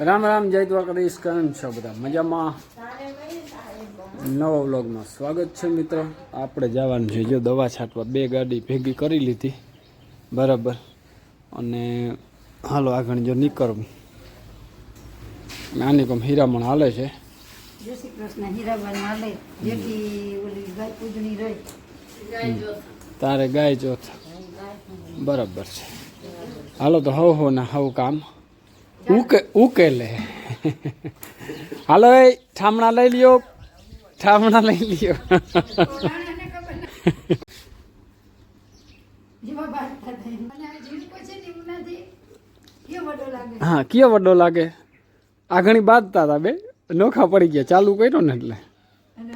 રામ રામ, જય દ્વારકાધીશ. કેમ છો બધા? મજામાં? નવા વ્લોગમાં સ્વાગત છે મિત્રો. આપણે જવાનું છે જો દવા છાંટવા. 2 ગાડી ભેગી કરી લીધી બરાબર. અને હાલો આગળ જો નીકળવું. આની કોમ હીરામણ હાલે છે. જય શ્રી કૃષ્ણ. હીરાબાઈ હાલે જેથી ઓલી ગાય પૂજણી રહી. તારે ગાય ચોથ બરાબર છે. હાલો તો હવ હો ના હવ કામ ઉકેલે. હાલો એ ઠામણા લઈ લ્યો, ઠામણા લઈ લ્યો. હા, કયો વડો લાગે? આ ઘણી બાંધતા હતા બે નોખા પડી ગયા, ચાલુ કર્યો ને એટલે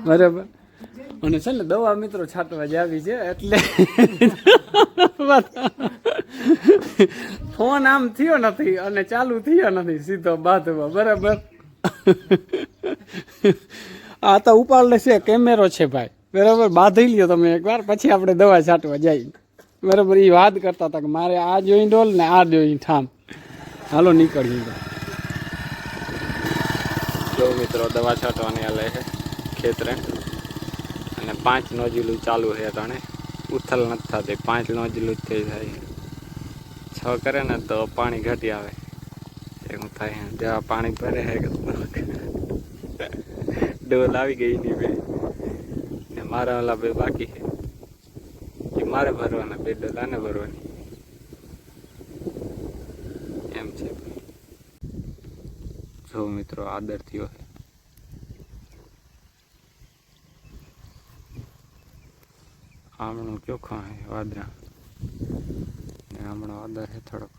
બરાબર. અને છે ને દવા મિત્રો છાંટવા જ આવી છે એટલે ફોન આમ થયો નથી અને ચાલુ થયો નથી સીધો બાંધવા બરાબર. આ તો ઉપાડ છે કેમેરો છે ભાઈ બરાબર. બાંધી લ્યો તમે એકવાર, પછી આપણે દવા છાંટવા જઈએ બરાબર. એ વાત કરતા હતા કે મારે આ જોઈ ડોલ ને આ જોઈ ઠામ. હાલો નીકળીએ. જો મિત્રો દવા છાંટવાની હાલે છે ખેતરે અને 5 નોઝલું ચાલુ છે. તણે ઉથલ નથી થતી, 5 નોઝલું જ થઈ જાય. 6 કરે ને તો પાણી ઘટી આવે એવું થાય. જેવા પાણી ભરે છે ડોલ આવી ગઈ ની બે ને મારા વાલા બે બાકી છે. એ મારે ભરવાના 2 ડોલ આને ભરવાની એમ છે. જો મિત્રો આદર થયો છે. આમણું ચોખ્ખા છે વાદરા ને હમણાં આદર છે થોડોક.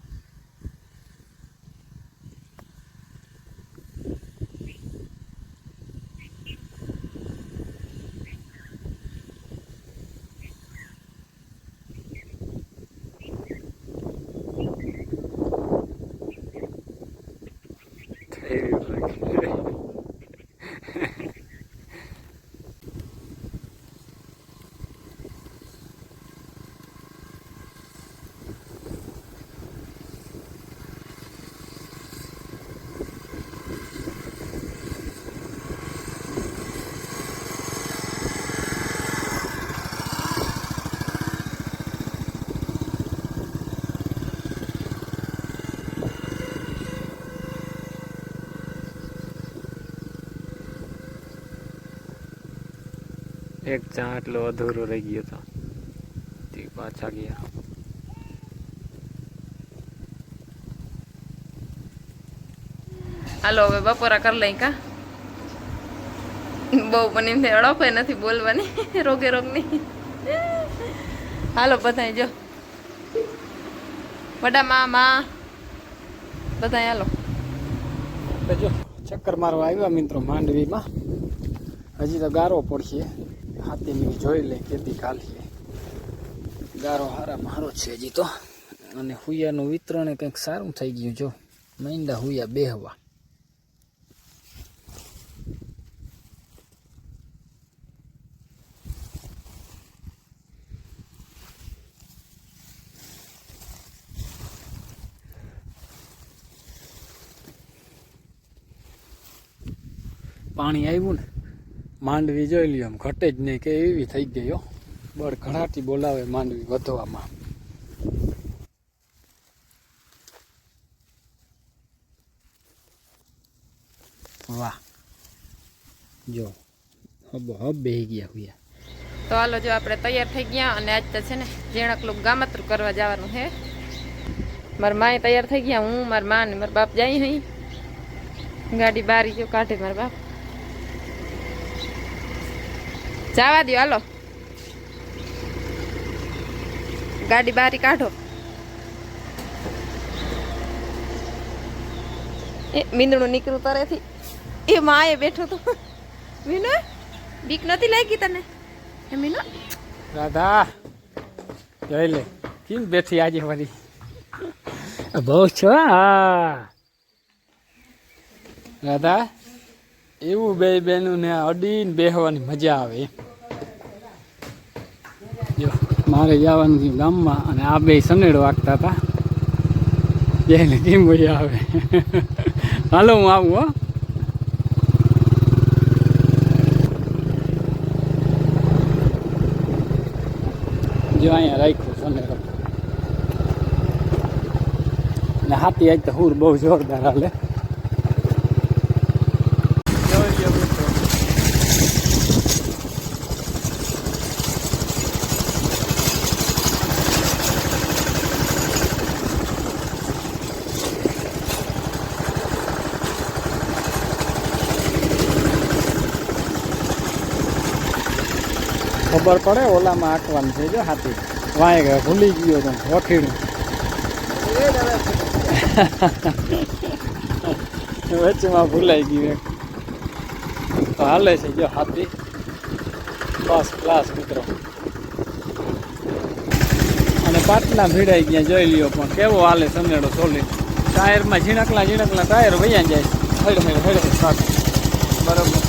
એક ચા આટલો અધૂરો રહી ગયો હતો તે પાછા ગયા. હાલો હવે બપોરા કરી લઈ કા. બહુ પણ એમ અડફે નથી બોલવાની રોગે રોગની. હાલો બધાય જો વડા મામા બધાય હાલો. જો ચક્કર મારવા આવ્યા મિત્રો માંડવીમાં. હજી તો ગારો પડશે. હાથી મિનિટ જોઈ લે ખેતી કાઢીએ. ગારો હારામાં હારો છે હજી તો. અને હુયાનું વિતરણ કંઈક સારું થઈ ગયું. જો મૈંડા હુયા બેહવા. પાણી આવ્યું ને માંડવી જોઈ લ્યો આમ ઘટે જ નહીં કે એવી થઈ ગઈ હો. બળ ઘણાટી બોલાવે માંડવી વધવામાં. વાહ જો હબ બેહી ગયા હુયા. તો હાલો જો આપણે તૈયાર થઈ ગયા અને આજ તો છે ને જેણકલું ગામતરું કરવા જવાનું છે. મારા માએ તૈયાર થઈ ગયા, હું મારા મા ને મારા બાપ જાય અહીં. ગાડી બારી જો કાઢે મારા બાપ. જવા દો હાલો, ગાડી બારી કાઢો. એ મીંદણું નીકળું તરેથી એ માએ બેઠો તો. મીનુ બીક નથી લાગી તને? એ મીનુ રાધા જોઈ લે કેમ બેઠી આજે મારી બહુ છો. હા રાધા એવું બે બેનું ને અડીને બેહવાની મજા આવે. જો મારે જવાનું થયું ગામમાં અને આ બે સનેડો વાગતા હતા. જેને કેમ મજા આવે હાલો હું આવું હો. જો અહીંયા રાખ્યું સનેડો ને હાથી આજ તો હુર બહુ જોરદાર હાલે. ખબર પડે ઓલામાં આંકવાનું છે જો હાથી વાંય ગયા ભૂલી ગયો તો વઠીનું વચ્ચેમાં ભૂલાઈ ગયું એક તો હાલે છે જો હાથી ફર્સ્ટ ક્લાસ મિત્રો. અને પાટલા ભીડાઈ ગયા જોઈ લ્યો પણ કેવો હાલે સનેડો સોલી. ટાયરમાં ઝીણકલા ટાયર વૈયા જાય હેડ સાથે બરાબર.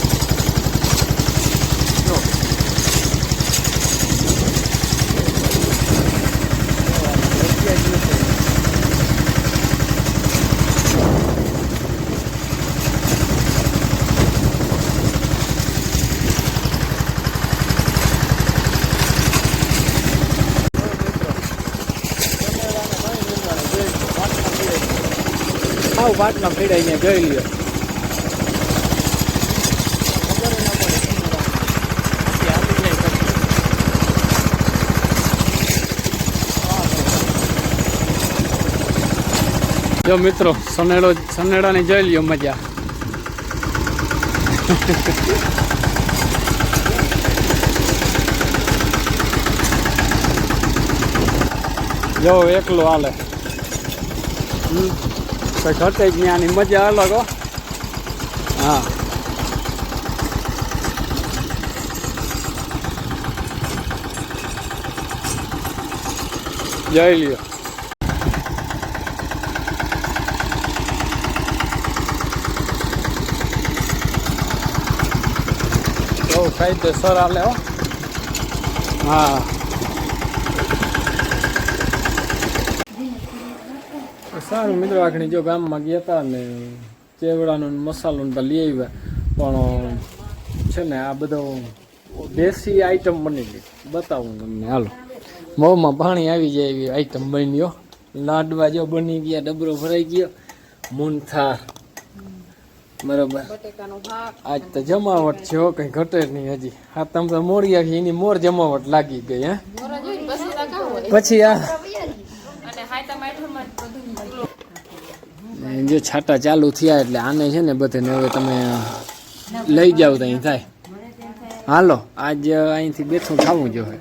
સાવ પાટમાં ફેડાઈ ગયા જોઈ લ્યો. જો મિત્રો સનેડાની જોઈ લ્યો મજા. જો એકલો હાલે કઈ ઘટે જ નહીં. આની મજા અલગ હો. હા જોઈ લ્યો. બહુ કાયદેસર હાલે હો. હા સારું મિત્રો આખણી જો ગામમાં ગયા હતા ને ચેવડાનો મસાલો ને લઈ આવ્યા પણ છે ને આ બધો દેશી આઈટમ બની ગઈ બતાવું તમને. હાલો મોંમાં પાણી આવી જાય એવી આઈટમ બન્યો. લાડવા જો બની ગયા ડબરો ભરાઈ ગયો. મૂનથાર બરોબર. આજ તો જમાવટ છે હો કઈ ઘટે નહીં હજી. હા તમે તો મોડી આખી એની મોર જમાવટ લાગી ગઈ. હે પછી આ જો છાટા ચાલુ થયા એટલે આને છે ને બધે હવે તમે લઈ જાવ તો અહીં થાય. હાલો આજ અહીંથી બેઠું ખાવું જોઈએ.